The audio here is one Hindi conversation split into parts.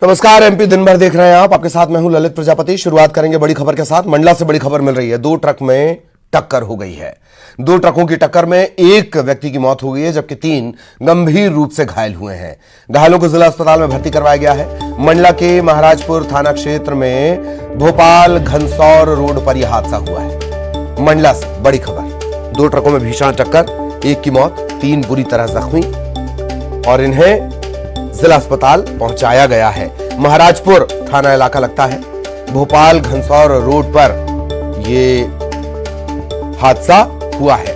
नमस्कार। एमपी दिन भर देख रहे हैं आप। आपके साथ मैं हूं ललित प्रजापति। शुरुआत करेंगे बड़ी खबर के साथ। मंडला से बड़ी खबर मिल रही है। दो ट्रक में टक्कर हो गई है। दो ट्रकों की टक्कर में एक व्यक्ति की मौत हो गई है, जबकि 3 गंभीर रूप से घायल हुए हैं। घायलों को जिला अस्पताल में भर्ती करवाया गया है। मंडला के महाराजपुर थाना क्षेत्र में भोपाल घनसौर रोड पर यह हादसा हुआ है। मंडला से बड़ी खबर। दो ट्रकों में भीषण टक्कर, एक की मौत, 3 बुरी तरह जख्मी और इन्हें जिला अस्पताल पहुंचाया गया है। महाराजपुर थाना इलाका लगता है। भोपाल घनसौर रोड पर यह हादसा हुआ है।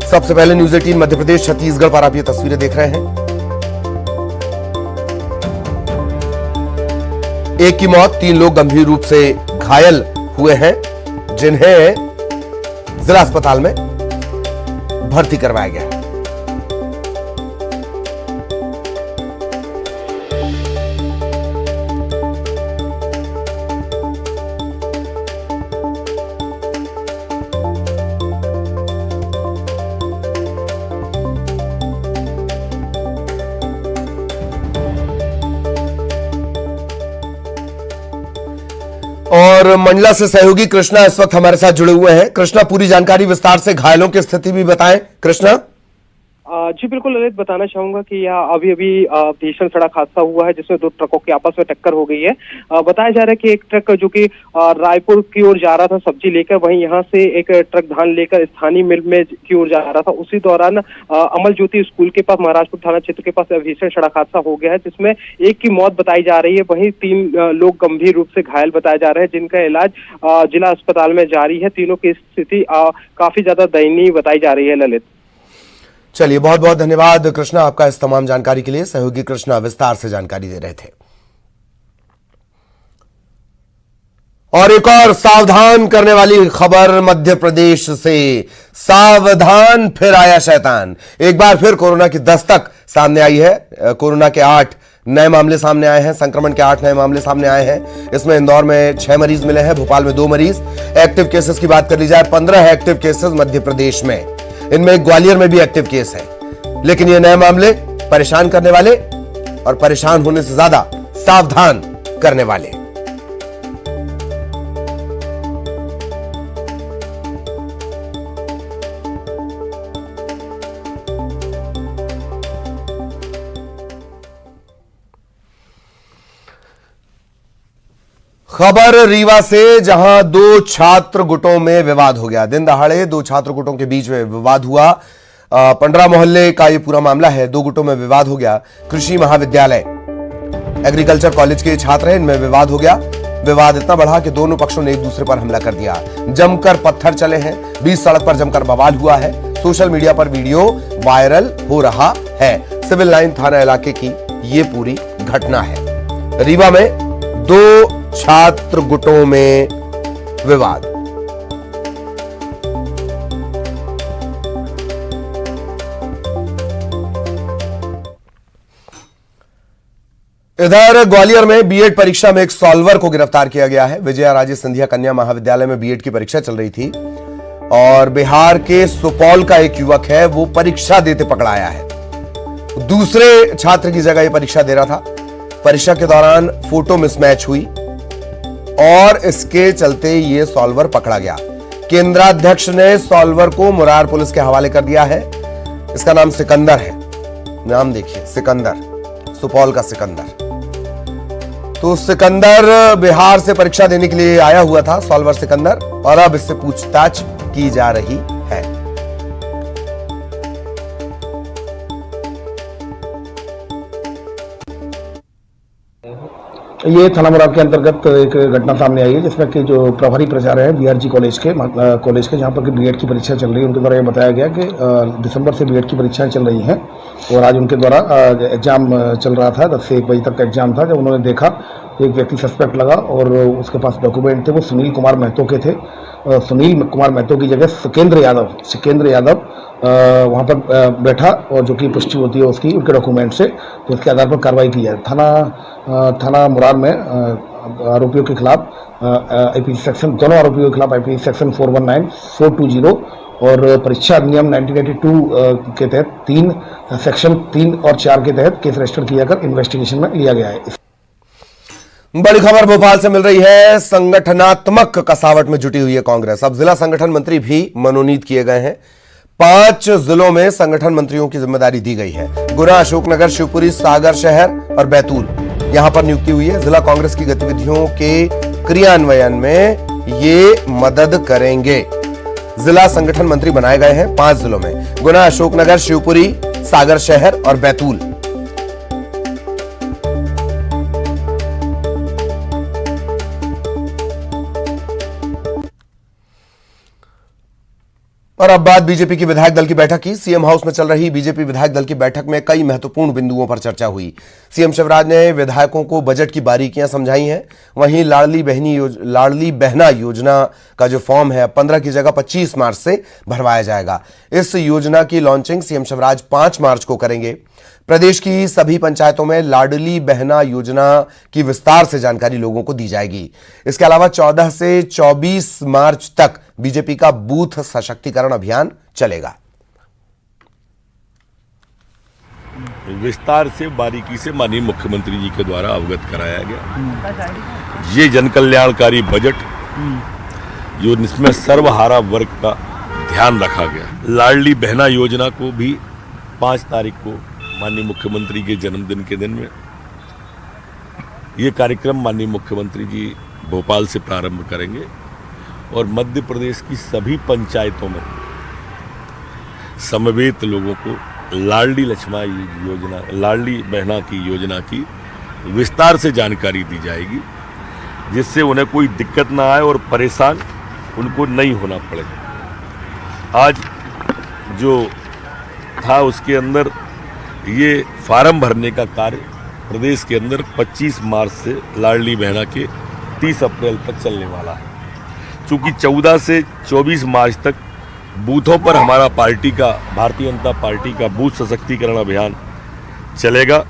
सबसे पहले न्यूज 18 मध्य प्रदेश छत्तीसगढ़ पर आप ये तस्वीरें देख रहे हैं। एक की मौत, 3 लोग गंभीर रूप से घायल हुए हैं, जिन्हें जिला अस्पताल में भर्ती करवाया गया है। और मंडला से सहयोगी कृष्णा इस वक्त हमारे साथ जुड़े हुए हैं। कृष्णा, पूरी जानकारी विस्तार से, घायलों की स्थिति भी बताएं। कृष्णा। जी बिल्कुल ललित, बताना चाहूंगा कि यह अभी भीषण सड़क हादसा हुआ है, जिसमें 2 ट्रकों की आपस में टक्कर हो गई है। बताया जा रहा है कि एक ट्रक जो कि रायपुर की ओर जा रहा था सब्जी लेकर, वहीं यहां से एक ट्रक धान लेकर स्थानीय मिल में की ओर जा रहा था। उसी दौरान अमल ज्योति स्कूल के पास, महाराजपुर थाना क्षेत्र के पास भीषण सड़क हादसा हो गया है, जिसमें एक की मौत बताई जा रही है, वहीं 3 लोग गंभीर रूप से घायल बताए जा रहे हैं, जिनका इलाज जिला अस्पताल में जारी है। तीनों की स्थिति काफी ज्यादा दयनीय बताई जा रही है। ललित, चलिए, बहुत बहुत धन्यवाद कृष्णा आपका इस तमाम जानकारी के लिए। सहयोगी कृष्णा विस्तार से जानकारी दे रहे थे। और एक और सावधान करने वाली खबर मध्य प्रदेश से। सावधान, फिर आया शैतान। एक बार फिर कोरोना की दस्तक सामने आई है। कोरोना के 8 नए मामले सामने आए हैं। संक्रमण के 8 नए मामले सामने आए हैं। इसमें इंदौर में 6 मरीज मिले हैं, भोपाल में 2 मरीज। एक्टिव केसेस की बात कर ली जाए, 15 एक्टिव केसेस मध्य प्रदेश में। इनमें ग्वालियर में भी एक्टिव केस है। लेकिन ये नए मामले परेशान करने वाले और परेशान होने से ज्यादा सावधान करने वाले। खबर रीवा से, जहां 2 छात्र गुटों में विवाद हो गया। दिन दहाड़े 2 छात्र गुटों के बीच में विवाद हुआ। पंडरा मोहल्ले का यह पूरा मामला है। 2 गुटों में विवाद हो गया। कृषि महाविद्यालय एग्रीकल्चर कॉलेज के छात्र हैं, इनमें विवाद हो गया। विवाद इतना बढ़ा कि दोनों पक्षों ने एक दूसरे पर हमला कर दिया। जमकर पत्थर चले हैं। बीच सड़क पर जमकर बवाल हुआ है। सोशल मीडिया पर वीडियो वायरल हो रहा है। सिविल लाइन थाना इलाके की यह पूरी घटना है। रीवा में 2 छात्र गुटों में विवाद। इधर ग्वालियर में बीएड परीक्षा में एक सॉल्वर को गिरफ्तार किया गया है। विजया राजे सिंधिया कन्या महाविद्यालय में बीएड की परीक्षा चल रही थी और बिहार के सुपौल का एक युवक है, वो परीक्षा देते पकड़ाया है। दूसरे छात्र की जगह ये परीक्षा दे रहा था। परीक्षा के दौरान फोटो मिसमैच हुई और इसके चलते ये सॉल्वर पकड़ा गया। केंद्राध्यक्ष ने सॉल्वर को मुरार पुलिस के हवाले कर दिया है। इसका नाम सिकंदर है। नाम देखिए, सिकंदर, सुपौल का सिकंदर। तो सिकंदर बिहार से परीक्षा देने के लिए आया हुआ था, सॉल्वर सिकंदर, और अब इससे पूछताछ की जा रही है। ये थाना मुरार के अंतर्गत एक घटना सामने आई है, जिसमें कि जो प्रभारी प्राचार्य है बीआरजी कॉलेज के जहाँ पर कि बीएड की परीक्षा चल रही है, उनके द्वारा ये बताया गया कि दिसंबर से बीएड की परीक्षाएं चल रही हैं और आज उनके द्वारा एग्जाम चल रहा था। 10 से 1 बजे तक का एग्जाम था। जब उन्होंने देखा तो एक व्यक्ति सस्पेक्ट लगा और उसके पास डॉक्यूमेंट थे, वो सुनील कुमार महतो के थे। सुनील कुमार महतो की जगह सिकेंद्र यादव वहाँ पर बैठा और जो कि पुष्टि होती है उसकी, उनके डॉक्यूमेंट से, तो उसके आधार पर कार्रवाई की है। थाना मुरार में आरोपियों के खिलाफ आईपीसी सेक्शन, दोनों आरोपियों के खिलाफ आईपीसी सेक्शन 419, 420 और परीक्षा अधिनियम 1982 के तहत सेक्शन 3 और 4 के तहत केस रजिस्टर किया कर इन्वेस्टिगेशन में लिया गया है। बड़ी खबर भोपाल से मिल रही है। संगठनात्मक कसावट में जुटी हुई है कांग्रेस। अब जिला संगठन मंत्री भी मनोनीत किए गए हैं। 5 जिलों में संगठन मंत्रियों की जिम्मेदारी दी गई है। गुना, अशोकनगर, शिवपुरी, सागर शहर और बैतूल, यहां पर नियुक्ति हुई है। जिला कांग्रेस की गतिविधियों के क्रियान्वयन में ये मदद करेंगे। जिला संगठन मंत्री बनाए गए हैं 5 जिलों में, गुना, अशोकनगर, शिवपुरी, सागर शहर और बैतूल। और अब बात बीजेपी की विधायक दल की बैठक की। सीएम हाउस में चल रही बीजेपी विधायक दल की बैठक में कई महत्वपूर्ण बिंदुओं पर चर्चा हुई। सीएम शिवराज ने विधायकों को बजट की बारीकियां समझाई हैं। वहीं लाडली बहना योजना का जो फॉर्म है 15 की जगह 25 मार्च से भरवाया जाएगा। इस योजना की लॉन्चिंग सीएम शिवराज 5 मार्च को करेंगे। प्रदेश की सभी पंचायतों में लाडली बहना योजना की विस्तार से जानकारी लोगों को दी जाएगी। इसके अलावा 14 से 24 मार्च तक बीजेपी का बूथ सशक्तिकरण अभियान चलेगा। विस्तार से बारीकी से माननीय मुख्यमंत्री जी के द्वारा अवगत कराया गया। ये जन कल्याणकारी बजट जो इसमें सर्वहारा वर्ग का ध्यान रखा गया। लाडली बहना योजना को भी 5 तारीख को माननीय मुख्यमंत्री के जन्मदिन के दिन में ये कार्यक्रम माननीय मुख्यमंत्री जी भोपाल से प्रारंभ करेंगे और मध्य प्रदेश की सभी पंचायतों में समवेत लोगों को लाडली योजना, लाडली बहना की योजना की विस्तार से जानकारी दी जाएगी, जिससे उन्हें कोई दिक्कत ना आए और परेशान उनको नहीं होना पड़े। आज जो था उसके अंदर ये फार्म भरने का कार्य प्रदेश के अंदर 25 मार्च से लाडली बहना के 30 अप्रैल तक चलने वाला है। चूंकि 14 से 24 मार्च तक बूथों पर हमारा पार्टी का, भारतीय जनता पार्टी का बूथ सशक्तिकरण अभियान चलेगा।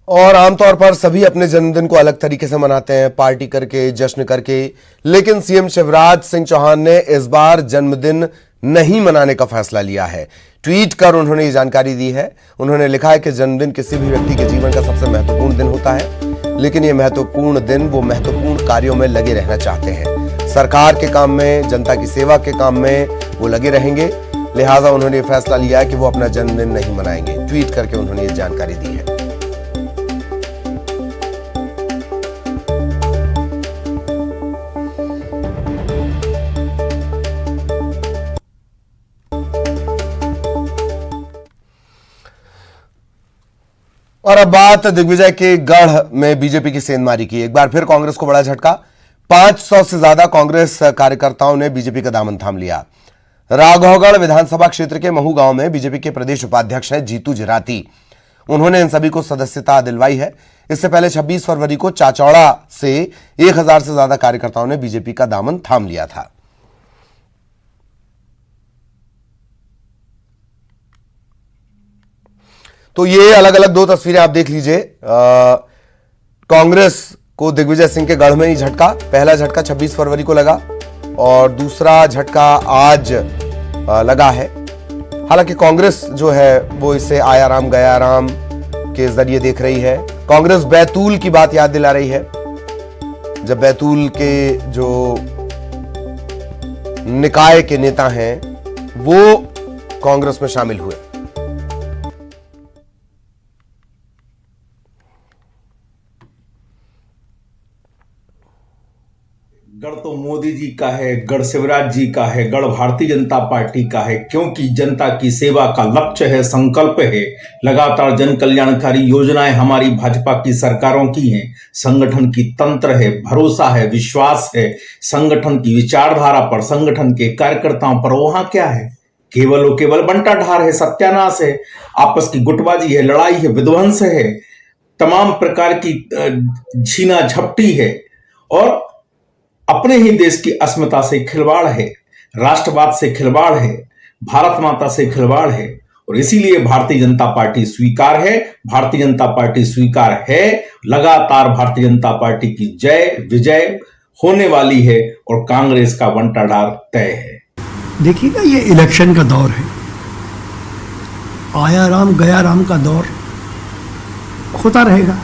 और आमतौर पर सभी अपने जन्मदिन को अलग तरीके से मनाते हैं, पार्टी करके, जश्न करके, लेकिन सीएम शिवराज सिंह चौहान ने इस बार जन्मदिन नहीं मनाने का फैसला लिया है। ट्वीट कर उन्होंने ये जानकारी दी है। उन्होंने लिखा है कि जन्मदिन किसी भी व्यक्ति के जीवन का सबसे महत्वपूर्ण दिन होता है, लेकिन ये महत्वपूर्ण दिन वो महत्वपूर्ण कार्यों में लगे रहना चाहते हैं। सरकार के काम में, जनता की सेवा के काम में वो लगे रहेंगे, लिहाजा उन्होंने ये फैसला लिया है कि वो अपना जन्मदिन नहीं मनाएंगे। ट्वीट करके उन्होंने ये जानकारी दी है। और अब बात दिग्विजय के गढ़ में बीजेपी की सेंधमारी की। एक बार फिर कांग्रेस को बड़ा झटका। 500 से ज्यादा कांग्रेस कार्यकर्ताओं ने बीजेपी का दामन थाम लिया। राघवगढ़ विधानसभा क्षेत्र के महू गांव में बीजेपी के प्रदेश उपाध्यक्ष हैं जीतू जिराती। उन्होंने इन सभी को सदस्यता दिलवाई है। इससे पहले 26 फरवरी को चाचौड़ा से 1000 से ज्यादा कार्यकर्ताओं ने बीजेपी का दामन थाम लिया था। तो ये अलग अलग 2 तस्वीरें आप देख लीजिए। कांग्रेस को दिग्विजय सिंह के गढ़ में ही झटका। पहला झटका 26 फरवरी को लगा और दूसरा झटका आज लगा है। हालांकि कांग्रेस जो है वो इसे आया राम गया राम के जरिए देख रही है। कांग्रेस बैतूल की बात याद दिला रही है, जब बैतूल के जो निकाय के नेता हैं वो कांग्रेस में शामिल हुए। गढ़ तो मोदी जी का है, गढ़ शिवराज जी का है, गढ़ भारतीय जनता पार्टी का है, क्योंकि जनता की सेवा का लक्ष्य है, संकल्प है। लगातार जन कल्याणकारी योजनाएं हमारी भाजपा की सरकारों की हैं। संगठन की तंत्र है, भरोसा है, विश्वास है संगठन की विचारधारा पर, संगठन के कार्यकर्ताओं पर। वहां क्या है? केवल बंटाढार है, सत्यानाश है, आपस की गुटबाजी है, लड़ाई है, विध्वंस है, तमाम प्रकार की छीना झपटी है और अपने ही देश की अस्मिता से खिलवाड़ है, राष्ट्रवाद से खिलवाड़ है, भारत माता से खिलवाड़ है। और इसीलिए भारतीय जनता पार्टी स्वीकार है, भारतीय जनता पार्टी स्वीकार है। लगातार भारतीय जनता पार्टी की जय विजय होने वाली है और कांग्रेस का बंटाढार तय है। देखिएगा, ये इलेक्शन का दौर है, आया राम गया राम का दौर होता रहेगा।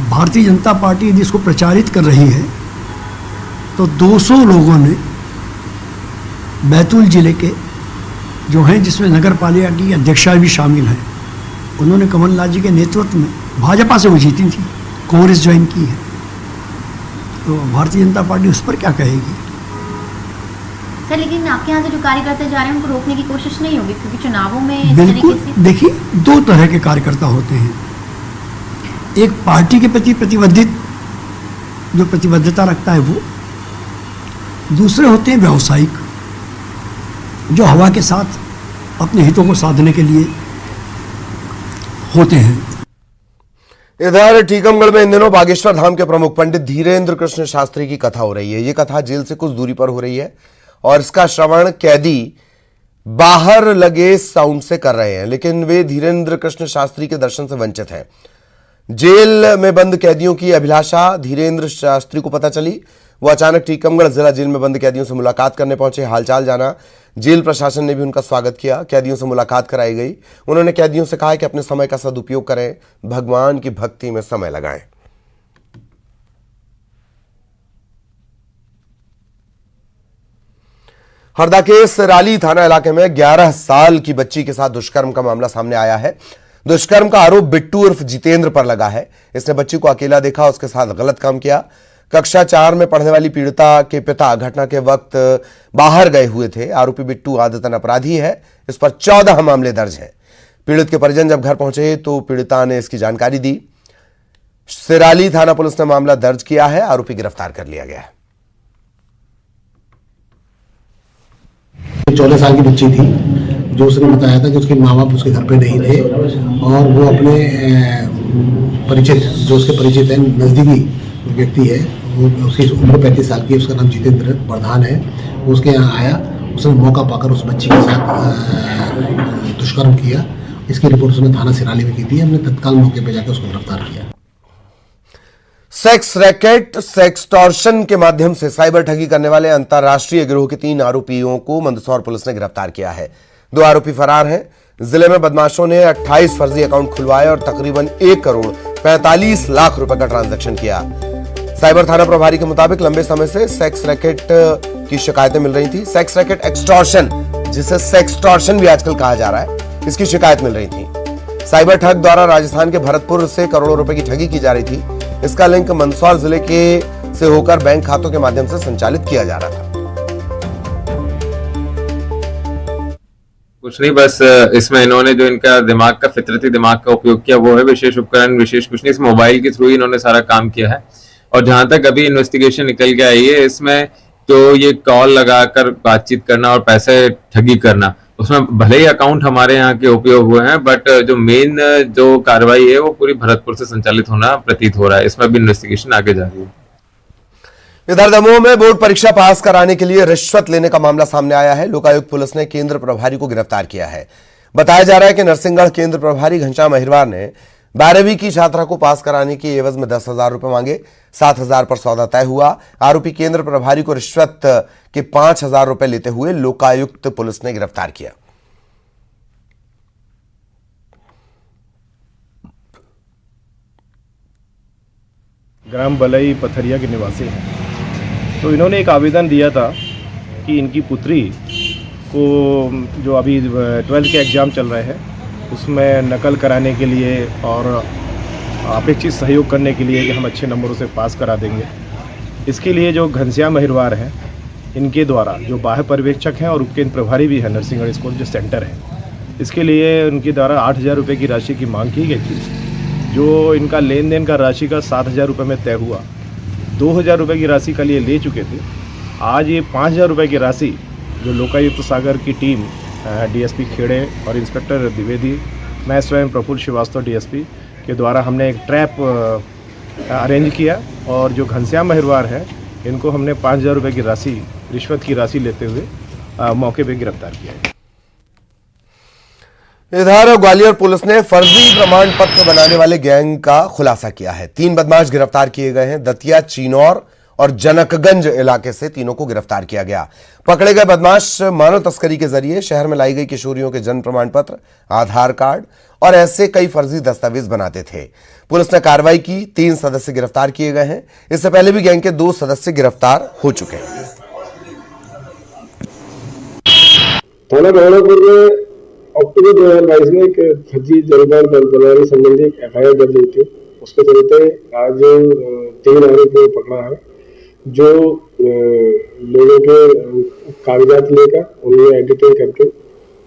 भारतीय जनता पार्टी यदि इसको प्रचारित कर रही है तो 200 लोगों ने बैतूल जिले के जो हैं, जिसमें नगर पालिका की अध्यक्षा भी शामिल हैं, उन्होंने कमलनाथ जी के नेतृत्व में भाजपा से वो जीती थी, कांग्रेस ज्वाइन की है, तो भारतीय जनता पार्टी उस पर क्या कहेगी। सर, लेकिन आपके यहाँ से जो कार्यकर्ता जा रहे हैं उनको रोकने की कोशिश नहीं होगी, क्योंकि चुनावों में इस बिल्कुल। तरीके से देखिए, 2 तरह के कार्यकर्ता होते हैं, एक पार्टी के प्रति प्रतिबद्धित जो प्रतिबद्धता रखता है वो, दूसरे होते हैं व्यावसायिक जो हवा के साथ अपने हितों को साधने के लिए होते हैं। इधर टीकमगढ़ में इन दिनों बागेश्वर धाम के प्रमुख पंडित धीरेन्द्र कृष्ण शास्त्री की कथा हो रही है। ये कथा जेल से कुछ दूरी पर हो रही है और इसका श्रवण कैदी बाहर लगे साउंड से कर रहे हैं, लेकिन वे धीरेन्द्र कृष्ण शास्त्री के दर्शन से वंचित हैं। जेल में बंद कैदियों की अभिलाषा धीरेन्द्र शास्त्री को पता चली। वो अचानक टीकमगढ़ जिला जेल में बंद कैदियों से मुलाकात करने पहुंचे। हालचाल जाना, जेल प्रशासन ने भी उनका स्वागत किया। कैदियों से मुलाकात कराई गई। उन्होंने कैदियों से कहा कि अपने समय का सदुपयोग करें, भगवान की भक्ति में समय लगाएं। हरदा के सराली थाना इलाके में 11 साल की बच्ची के साथ दुष्कर्म का मामला सामने आया है। दुष्कर्म का आरोप बिट्टू उर्फ जितेंद्र पर लगा है। इसने बच्ची को अकेला देखा, उसके साथ गलत काम किया। कक्षा 4 में पढ़ने वाली पीड़िता के पिता घटना के वक्त बाहर गए हुए थे। आरोपी बिट्टू आदतन अपराधी है। इस पर 14 मामले दर्ज हैं। पीड़ित के परिजन जब घर पहुंचे तो पीड़िता ने इसकी जानकारी दी। सिराली थाना पुलिस ने मामला दर्ज किया है। आरोपी गिरफ्तार कर लिया गया है। 14 साल की बच्ची थी जो उसने बताया था कि उसके माँ बाप उसके घर पे नहीं थे और वो अपने परिचित, जो उसके परिचित है, नज़दीकी व्यक्ति है, वो उसकी उम्र 35 साल की है, उसका नाम जितेंद्र प्रधान है। वो उसके यहाँ आया, उसने मौका पाकर उस बच्ची के साथ दुष्कर्म किया। इसकी रिपोर्ट उसने थाना सिराली में की थी। हमने तत्काल मौके पर जाकर उसको गिरफ्तार किया। सेक्स रैकेट, सेक्सटॉर्शन के माध्यम से साइबर ठगी करने वाले अंतरराष्ट्रीय गिरोह के 3 आरोपियों को मंदसौर पुलिस ने गिरफ्तार किया है। 2 आरोपी फरार हैं। जिले में बदमाशों ने 28 फर्जी अकाउंट खुलवाए और तकरीबन 1 करोड़ 45 लाख रुपए का ट्रांजैक्शन किया। साइबर थाना प्रभारी के मुताबिक लंबे समय से सेक्स रैकेट की शिकायतें मिल रही थी। सेक्स रैकेट एक्सटॉर्शन, जिसे सेक्सटॉर्शन भी आजकल कहा जा रहा है, इसकी शिकायत मिल रही थी। साइबर ठग द्वारा राजस्थान के भरतपुर से करोड़ों रुपए की ठगी की जा रही थी। इसका लिंक मंदसौर जिले के से होकर बैंक खातों के माध्यम से संचालित किया जा रहा था। कुछ नहीं, बस इसमें इन्होंने जो इनका दिमाग का, फितरती दिमाग का उपयोग किया वो है। विशेष उपकरण, विशेष कुछ नहीं, इस मोबाइल के थ्रू ही इन्होंने सारा काम किया है। और जहां तक अभी इन्वेस्टिगेशन निकल के आई है, इसमें तो ये कॉल लगाकर बातचीत करना और पैसे ठगी करना, उसमें भले ही अकाउंट हमारे यहाँ के उपयोग हुए हैं, बट जो मेन जो कार्रवाई है वो पूरी भरतपुर से संचालित होना प्रतीत हो रहा है। इसमें भी इन्वेस्टिगेशन आगे जा रही है। इधर दमोह में बोर्ड परीक्षा पास कराने के लिए रिश्वत लेने का मामला सामने आया है। लोकायुक्त पुलिस ने केंद्र प्रभारी को गिरफ्तार किया है। बताया जा रहा है कि नरसिंहगढ़ केंद्र प्रभारी घनश्याम अहिरवार ने 12वीं की छात्रा को पास कराने की एवज में 10,000 रुपए मांगे। 7,000 पर सौदा तय हुआ। आरोपी केंद्र प्रभारी को रिश्वत के 5,000 रुपए लेते हुए लोकायुक्त पुलिस ने गिरफ्तार किया। ग्राम बलई पथरिया के निवासी हैं। तो इन्होंने एक आवेदन दिया था कि इनकी पुत्री को, जो अभी 12th के एग्ज़ाम चल रहे हैं, उसमें नकल कराने के लिए और अपेक्षित सहयोग करने के लिए कि हम अच्छे नंबरों से पास करा देंगे। इसके लिए जो घनश्याम अहिरवार हैं, इनके द्वारा जो बाह्य पर्यवेक्षक हैं और उपकेंद्र प्रभारी भी हैं नरसिंहगढ़ स्कूल जो सेंटर है, इसके लिए उनके द्वारा 8,000 रुपये की राशि की मांग की गई थी। जो इनका लेन देन का राशि का 7,000 रुपये में तय हुआ। 2,000 रुपये की राशि का लिए ले चुके थे। आज ये 5,000 रुपये की राशि जो लोकायुक्त सागर की टीम, डीएसपी खेड़े और इंस्पेक्टर द्विवेदी, मैं स्वयं प्रफुल्ल श्रीवास्तव डीएसपी के द्वारा हमने एक ट्रैप अरेंज किया और जो घनश्याम अहिरवार है, इनको हमने 5,000 रुपये की राशि, रिश्वत की राशि लेते हुए मौके पर गिरफ्तार किया है। इधर ग्वालियर पुलिस ने फर्जी प्रमाण पत्र बनाने वाले गैंग का खुलासा किया है। 3 बदमाश गिरफ्तार किए गए हैं। दतिया, चिनौर और जनकगंज इलाके से तीनों को गिरफ्तार किया गया। पकड़े गए बदमाश मानव तस्करी के जरिए शहर में लाई गई किशोरियों के जन्म प्रमाण पत्र, आधार कार्ड और ऐसे कई फर्जी दस्तावेज बनाते थे। पुलिस ने कार्रवाई की, 3 सदस्य गिरफ्तार किए गए हैं। इससे पहले भी गैंग के 2 सदस्य गिरफ्तार हो चुके हैं। थाना बहानापुर में अक्टूबर 2022 में एक फर्जी जलबान बनाने संबंधी FIR दर्ज हुई थी। उसके चलते आज 3 आरोपियों को पकड़ा है, जो लोगों के कागजात लेकर उन्हें एडिटिंग करके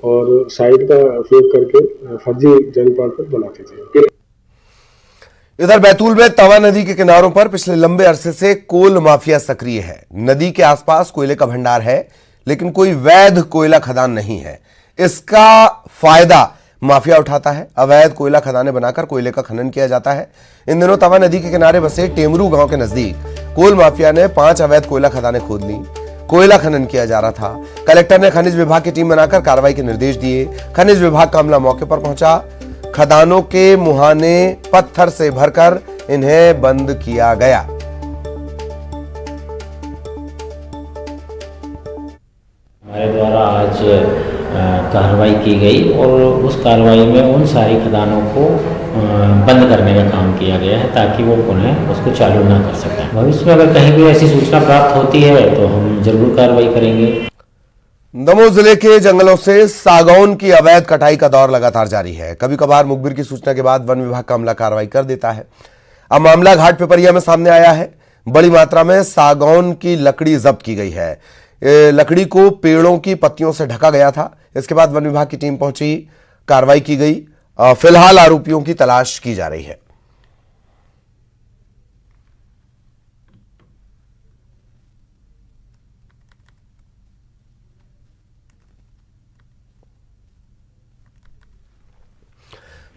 और साइट का उपयोग करके फर्जी जलबान पर बनाते थे। इधर बैतूल में तवा नदी के किनारों पर पिछले लंबे अरसे से कोल माफिया सक्रिय है। नदी के आसपास कोयले का भंडार है, लेकिन कोई वैध कोयला खदान नहीं है। इसका फायदा माफिया उठाता है। अवैध कोयला खदानें बनाकर कोयले का खनन किया जाता है। इन दिनों तवा नदी के किनारे बसे टेमरू गांव के नजदीक कोल माफिया ने 5 अवैध कोयला खदानें खोद ली। कोयला खनन किया जा रहा था। कलेक्टर ने खनिज विभाग की टीम बनाकर कार्रवाई के निर्देश दिए। खनिज विभाग का अमला मौके पर पहुंचा। खदानों के मुहाने पत्थर से भरकर इन्हें बंद किया गया। हमारे द्वारा आज कार्रवाई की गई और उस कार्रवाई में उन सारी खदानों को बंद करने का काम किया गया है, ताकि वो पुनः उसको चालू ना कर सकें। भविष्य में अगर कहीं भी ऐसी सूचना प्राप्त होती है तो हम जरूर कार्रवाई करेंगे। दमोह जिले के जंगलों से सागौन की अवैध कटाई का दौर लगातार जारी है। कभी कभार मुखबिर की सूचना के बाद वन विभाग का अमला कार्रवाई कर देता है। अब मामला घाट पिपरिया में सामने आया है। बड़ी मात्रा में सागौन की लकड़ी जब्त की गई है। लकड़ी को पेड़ों की पत्तियों से ढका गया था। इसके बाद वन विभाग की टीम पहुंची, कार्रवाई की गई। फिलहाल आरोपियों की तलाश की जा रही है।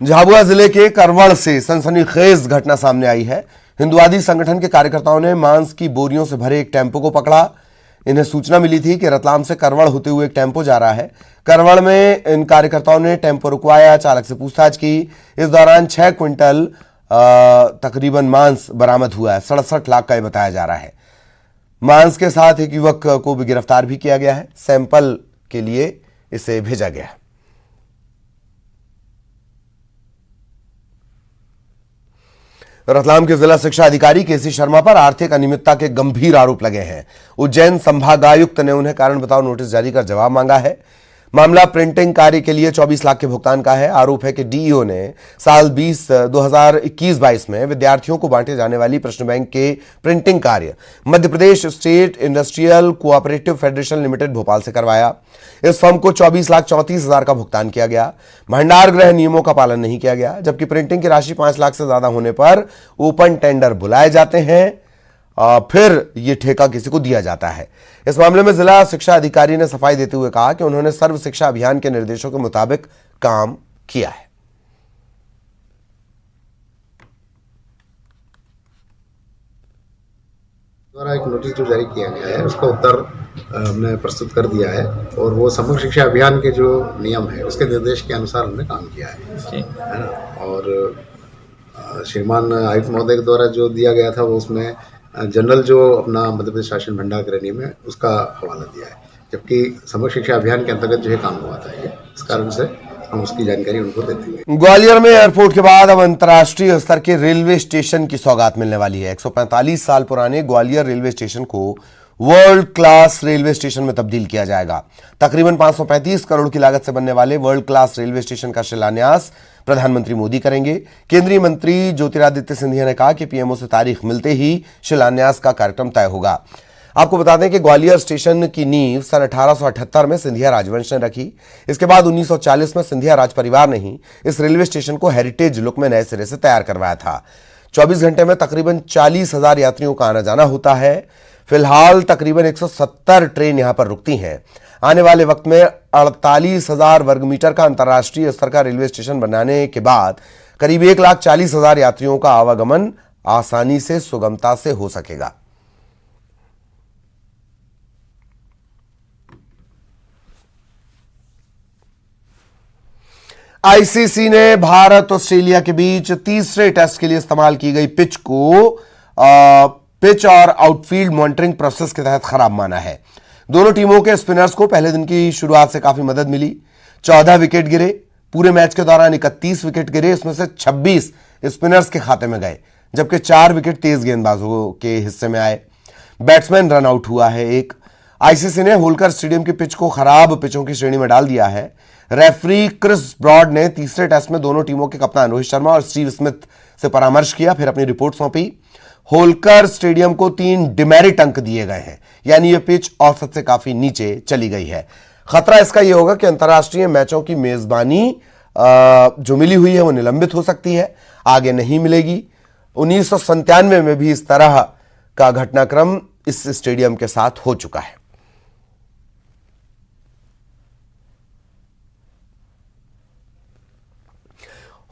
झाबुआ जिले के करवड़ से सनसनीखेज घटना सामने आई है। हिंदुवादी संगठन के कार्यकर्ताओं ने मांस की बोरियों से भरे एक टेम्पो को पकड़ा। इन्हें सूचना मिली थी कि रतलाम से करवड़ होते हुए एक टेम्पो जा रहा है। करवड़ में इन कार्यकर्ताओं ने टेम्पो रुकवाया, चालक से पूछताछ की। इस दौरान 6 क्विंटल तकरीबन मांस बरामद हुआ है। 67 लाख का यह बताया जा रहा है। मांस के साथ एक युवक को भी गिरफ्तार भी किया गया है। सैंपल के लिए इसे भेजा गया है। रतलाम के जिला शिक्षा अधिकारी केसी शर्मा पर आर्थिक अनियमितता के गंभीर आरोप लगे हैं। उज्जैन संभागायुक्त ने उन्हें कारण बताओ नोटिस जारी कर जवाब मांगा है। मामला प्रिंटिंग कार्य के लिए 24 लाख के भुगतान का है। आरोप है कि डीईओ ने साल 2021-22 में विद्यार्थियों को बांटे जाने वाली प्रश्न बैंक के प्रिंटिंग कार्य Madhya Pradesh state industrial cooperative federation limited Bhopal से करवाया। इस फर्म को 24,34,000 का भुगतान किया गया। भंडार गृह नियमों का पालन नहीं किया गया, जबकि प्रिंटिंग की राशि 5 लाख से ज्यादा होने पर ओपन टेंडर बुलाए जाते हैं, फिर यह ठेका किसी को दिया जाता है। इस मामले में जिला शिक्षा अधिकारी ने सफाई देते हुए कहा कि उन्होंने सर्व शिक्षा अभियान के निर्देशों के मुताबिक काम किया है। द्वारा एक नोटिस जो जारी किया गया है उसका उत्तर हमने प्रस्तुत कर दिया है और वो समग्र शिक्षा अभियान के जो नियम है उसके निर्देश के अनुसार हमने काम किया है ना। और श्रीमान आयुक्त महोदय के द्वारा जो दिया गया था वो उसमें जनरल जो अपना मध्य प्रदेश शासन भंडार गृह नियम है उसका हवाला दिया है, जबकि समग्र शिक्षा अभियान के अंतर्गत जो है काम हुआ था ये, इस कारण से हम उसकी जानकारी उनको देते हैं। ग्वालियर में एयरपोर्ट के बाद अब अंतर्राष्ट्रीय स्तर के रेलवे स्टेशन की सौगात मिलने वाली है। 145 साल पुराने ग्वालियर रेलवे स्टेशन को वर्ल्ड क्लास रेलवे स्टेशन में तब्दील किया जाएगा। तकरीबन 535 करोड़ की लागत से बनने वाले वर्ल्ड क्लास रेलवे स्टेशन का शिलान्यास प्रधानमंत्री मोदी करेंगे। केंद्रीय मंत्री ज्योतिरादित्य सिंधिया ने कहा कि पीएमओ से तारीख मिलते ही शिलान्यास का कार्यक्रम तय होगा। आपको बता दें कि ग्वालियर स्टेशन की नींव सन 1878 में सिंधिया राजवंश ने रखी। इसके बाद 1940 में सिंधिया राज परिवार ने ही इस रेलवे स्टेशन को हेरिटेज लुक में नए सिरे से तैयार करवाया था। 24 घंटे में तकरीबन 40,000 यात्रियों का आना जाना होता है। फिलहाल तकरीबन 170 ट्रेन यहां पर रुकती हैं। आने वाले वक्त में 48,000 वर्ग मीटर का अंतर्राष्ट्रीय स्तर का रेलवे स्टेशन बनाने के बाद करीब 1,40,000 यात्रियों का आवागमन आसानी से सुगमता से हो सकेगा। आईसीसी ने भारत ऑस्ट्रेलिया के बीच तीसरे टेस्ट के लिए इस्तेमाल की गई पिच को पिच और आउटफील्ड मॉनिटरिंग प्रोसेस के तहत खराब माना है। दोनों टीमों के स्पिनर्स को पहले दिन की शुरुआत से काफी मदद मिली। 14 विकेट गिरे। पूरे मैच के दौरान 31 विकेट गिरे, इसमें से 26 स्पिनर्स के खाते में गए, जबकि 4 विकेट तेज गेंदबाजों के हिस्से में आए। बैट्समैन रन आउट हुआ है एक। आईसीसी ने होलकर स्टेडियम की पिच को खराब पिचों की श्रेणी में डाल दिया है। रेफरी क्रिस ब्रॉड ने तीसरे टेस्ट में दोनों टीमों के कप्तान रोहित शर्मा और स्टीव स्मिथ से परामर्श किया, फिर अपनी रिपोर्ट सौंपी। होलकर स्टेडियम को 3 डिमेरिट अंक दिए गए हैं, यानी यह पिच औसत से काफी नीचे चली गई है। खतरा इसका यह होगा कि अंतर्राष्ट्रीय मैचों की मेजबानी जो मिली हुई है वो निलंबित हो सकती है, आगे नहीं मिलेगी। 1997 में भी इस तरह का घटनाक्रम इस स्टेडियम के साथ हो चुका है।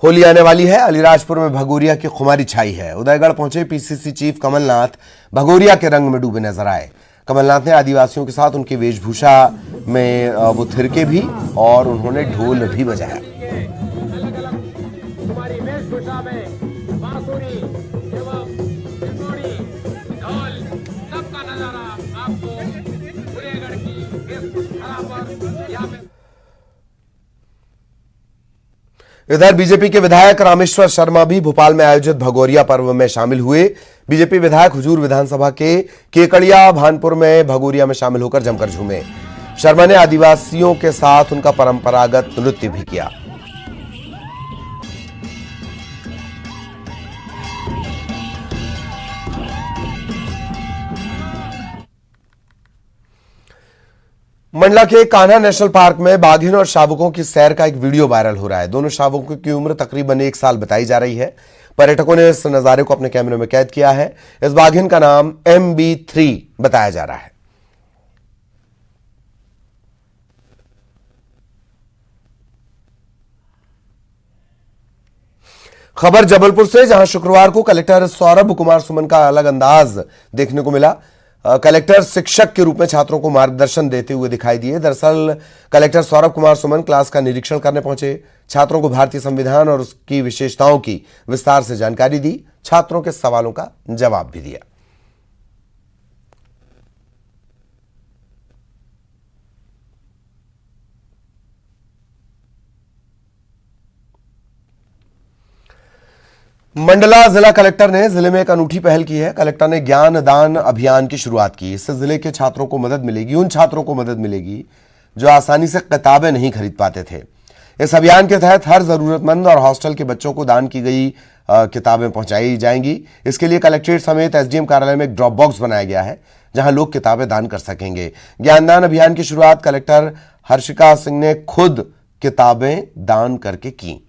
होली आने वाली है। अलीराजपुर में भगोरिया की खुमारी छाई है। उदयगढ़ पहुंचे पीसीसी चीफ कमलनाथ भगोरिया के रंग में डूबे नजर आए। कमलनाथ ने आदिवासियों के साथ उनकी वेशभूषा में वो थिरके भी और उन्होंने ढोल भी बजाया। इधर बीजेपी के विधायक रामेश्वर शर्मा भी भोपाल में आयोजित भगोरिया पर्व में शामिल हुए। बीजेपी विधायक हुजूर विधानसभा के केकड़िया भानपुर में भगोरिया में शामिल होकर जमकर झूमे। शर्मा ने आदिवासियों के साथ उनका परंपरागत नृत्य भी किया। मंडला के कान्हा नेशनल पार्क में बाघिन और शावकों की सैर का एक वीडियो वायरल हो रहा है। दोनों शावकों की उम्र तकरीबन 1 साल बताई जा रही है। पर्यटकों ने इस नजारे को अपने कैमरे में कैद किया है। इस बाघिन का नाम MB3 बताया जा रहा है। खबर जबलपुर से, जहां शुक्रवार को कलेक्टर सौरभ कुमार सुमन का अलग अंदाज देखने को मिला। कलेक्टर शिक्षक के रूप में छात्रों को मार्गदर्शन देते हुए दिखाई दिए। दरअसल कलेक्टर सौरभ कुमार सुमन क्लास का निरीक्षण करने पहुंचे। छात्रों को भारतीय संविधान और उसकी विशेषताओं की विस्तार से जानकारी दी। छात्रों के सवालों का जवाब भी दिया। मंडला जिला कलेक्टर ने जिले में एक अनूठी पहल की है। कलेक्टर ने ज्ञान दान अभियान की शुरुआत की। इससे जिले के छात्रों को मदद मिलेगी, उन छात्रों को मदद मिलेगी जो आसानी से किताबें नहीं खरीद पाते थे। इस अभियान के तहत हर जरूरतमंद और हॉस्टल के बच्चों को दान की गई किताबें पहुंचाई जाएंगी। इसके लिए कलेक्ट्रेट समेत SDM कार्यालय में एक ड्रॉप बॉक्स बनाया गया है, जहां लोग किताबें दान कर सकेंगे। ज्ञानदान अभियान की शुरुआत कलेक्टर हर्षिका सिंह ने खुद किताबें दान करके की।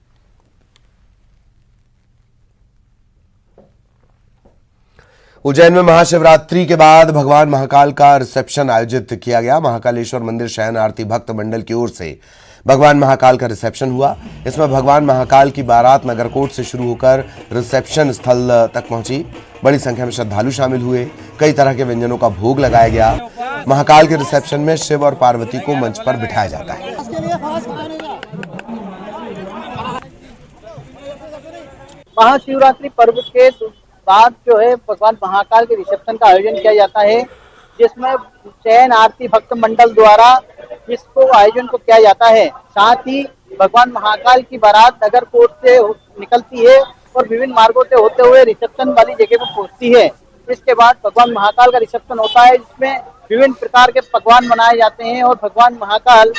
उज्जैन में महाशिवरात्रि के बाद भगवान महाकाल का रिसेप्शन आयोजित किया गया। महाकालेश्वर मंदिर शयन आरती भक्त मंडल की ओर से भगवान महाकाल का रिसेप्शन हुआ। इसमें भगवान महाकाल की बारात नगरकोट से शुरू होकर रिसेप्शन स्थल तक पहुंची। बड़ी संख्या में श्रद्धालु शामिल हुए। कई तरह के व्यंजनों का भोग लगाया गया। महाकाल के रिसेप्शन में शिव और पार्वती को मंच पर बिठाया जाता है। महाशिवरात्रि पर्व के बाद जो है भगवान महाकाल के रिसेप्शन का आयोजन किया जाता है, जिसमें शयन आरती भक्त मंडल द्वारा इसको आयोजन को किया जाता है। साथ ही भगवान महाकाल की बारात नगर कोट से निकलती है और विभिन्न मार्गों से होते हुए रिसेप्शन वाली जगह पर पहुंचती है। इसके बाद भगवान महाकाल का रिसेप्शन होता है, जिसमें विभिन्न प्रकार के पकवान बनाए जाते हैं और भगवान महाकाल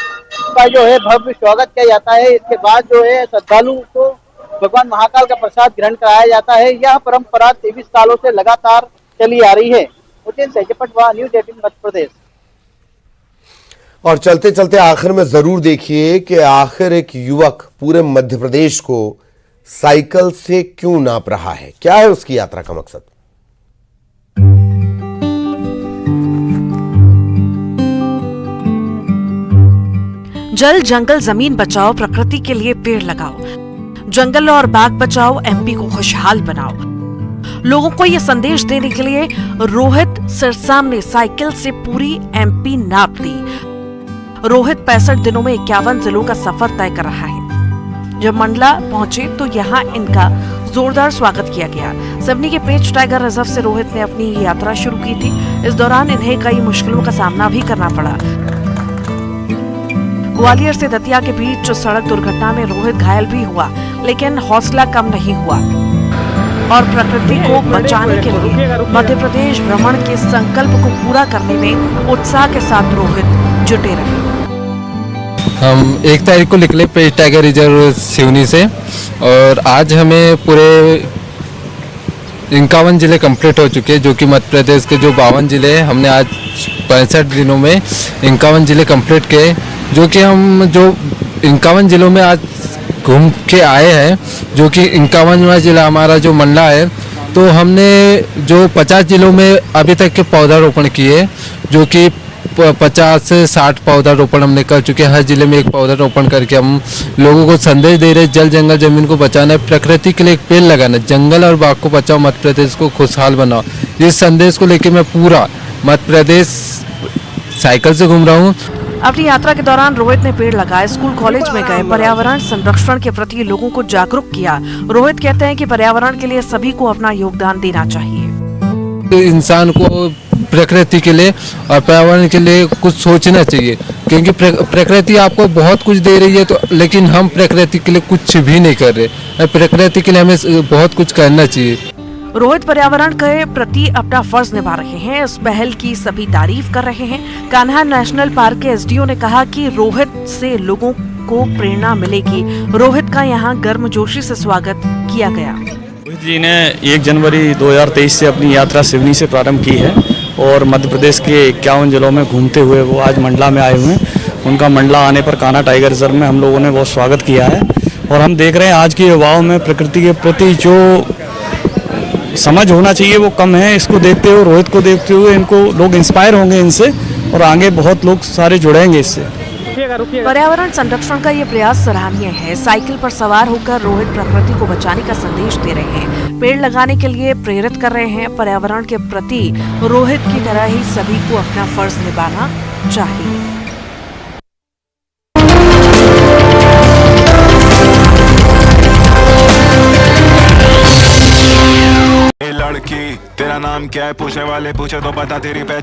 का जो है भव्य स्वागत किया जाता है। इसके बाद जो है श्रद्धालु को भगवान महाकाल का प्रसाद ग्रहण कराया जाता है। यह परंपरा 23 सालों से लगातार चली आ रही है। उज्जैन से जपटवा, न्यूज़ 18 मध्य प्रदेश। और चलते चलते आखिर में जरूर देखिए कि आखिर एक युवक पूरे मध्य प्रदेश को साइकिल से क्यों नाप रहा है। क्या है उसकी यात्रा का मकसद? जल जंगल जमीन बचाओ, प्रकृति के लिए पेड़ लगाओ, जंगल और बाग बचाओ, MP को खुशहाल बनाओ। लोगों को यह संदेश देने के लिए रोहित सिरसाम ने साइकिल से पूरी MP नाप ली। रोहित 65 दिनों में 51 जिलों का सफर तय कर रहा है। जब मंडला पहुंचे तो यहाँ इनका जोरदार स्वागत किया गया। सिवनी के पेंच टाइगर रिजर्व से रोहित ने अपनी यात्रा शुरू की थी। इस दौरान इन्हें कई मुश्किलों का सामना भी करना पड़ा। ग्वालियर से दतिया के बीच सड़क दुर्घटना में रोहित घायल भी हुआ, लेकिन हौसला कम नहीं हुआ और प्रकृति को बचाने के लिए मध्य प्रदेश भ्रमण के संकल्प को पूरा करने में उत्साह के साथ रोहित जुटे रहे। हम 1 तारीख को निकले पेंच टाइगर रिजर्व सिवनी से और आज हमें पूरे 51 जिले कंप्लीट हो चुके हैं, जो कि मध्य प्रदेश के जो 52 जिले हैं हमने आज 65 दिनों में 51 जिले कंप्लीट किए, जो कि हम जो 51 जिलों में आज घूम के आए हैं, जो कि 51वां जिला हमारा जो मंडला है। तो हमने जो 50 जिलों में अभी तक के पौधारोपण किए, जो कि 50 से 60 पौधारोपण हमने कर चुके हैं। हर जिले में एक पौधारोपण करके हम लोगों को संदेश दे रहे हैं, जल जंगल जमीन को बचाना है, प्रकृति के लिए एक पेड़ लगाना, जंगल और बाग को बचाओ, मध्य प्रदेश को खुशहाल बनाओ। इस संदेश को लेकर मैं पूरा मध्य प्रदेश साइकिल से घूम रहा हूँ। अपनी यात्रा के दौरान रोहित ने पेड़ लगाए, स्कूल कॉलेज में गए, पर्यावरण संरक्षण के प्रति लोगों को जागरूक किया। रोहित कहते हैं कि पर्यावरण के लिए सभी को अपना योगदान देना चाहिए। इंसान को प्रकृति के लिए और पर्यावरण के लिए कुछ सोचना चाहिए, क्योंकि प्रकृति आपको बहुत कुछ दे रही है, तो लेकिन हम प्रकृति के लिए कुछ भी नहीं कर रहे। प्रकृति के लिए हमें बहुत कुछ करना चाहिए। रोहित पर्यावरण के प्रति अपना फर्ज निभा रहे हैं। इस पहल की सभी तारीफ कर रहे हैं। कान्हा नेशनल पार्क के एसडीओ ने कहा कि रोहित से लोगों को प्रेरणा मिलेगी। रोहित का यहाँ गर्मजोशी से स्वागत किया गया। रोहित जी ने 1 जनवरी 2023 से अपनी यात्रा सिवनी से प्रारंभ की है और मध्य प्रदेश के 51 जिलों में घूमते हुए वो आज मंडला में आए हुए हैं। उनका मंडला आने पर कान्हा टाइगर रिजर्व में हम लोगों ने बहुत स्वागत किया है और हम देख रहे हैं आज के युवाओं में प्रकृति के प्रति जो समझ होना चाहिए वो कम है। इसको देखते हुए, रोहित को देखते हुए इनको लोग इंस्पायर होंगे इनसे और आगे बहुत लोग सारे जुड़ेंगे इससे। पर्यावरण संरक्षण का ये प्रयास सराहनीय है। साइकिल पर सवार होकर रोहित प्रकृति को बचाने का संदेश दे रहे हैं, पेड़ लगाने के लिए प्रेरित कर रहे हैं। पर्यावरण के प्रति रोहित की तरह ही सभी को अपना फर्ज निभाना चाहिए। लड़की तेरा नाम क्या है, पूछने वाले पूछे तो बता तेरी पहचान।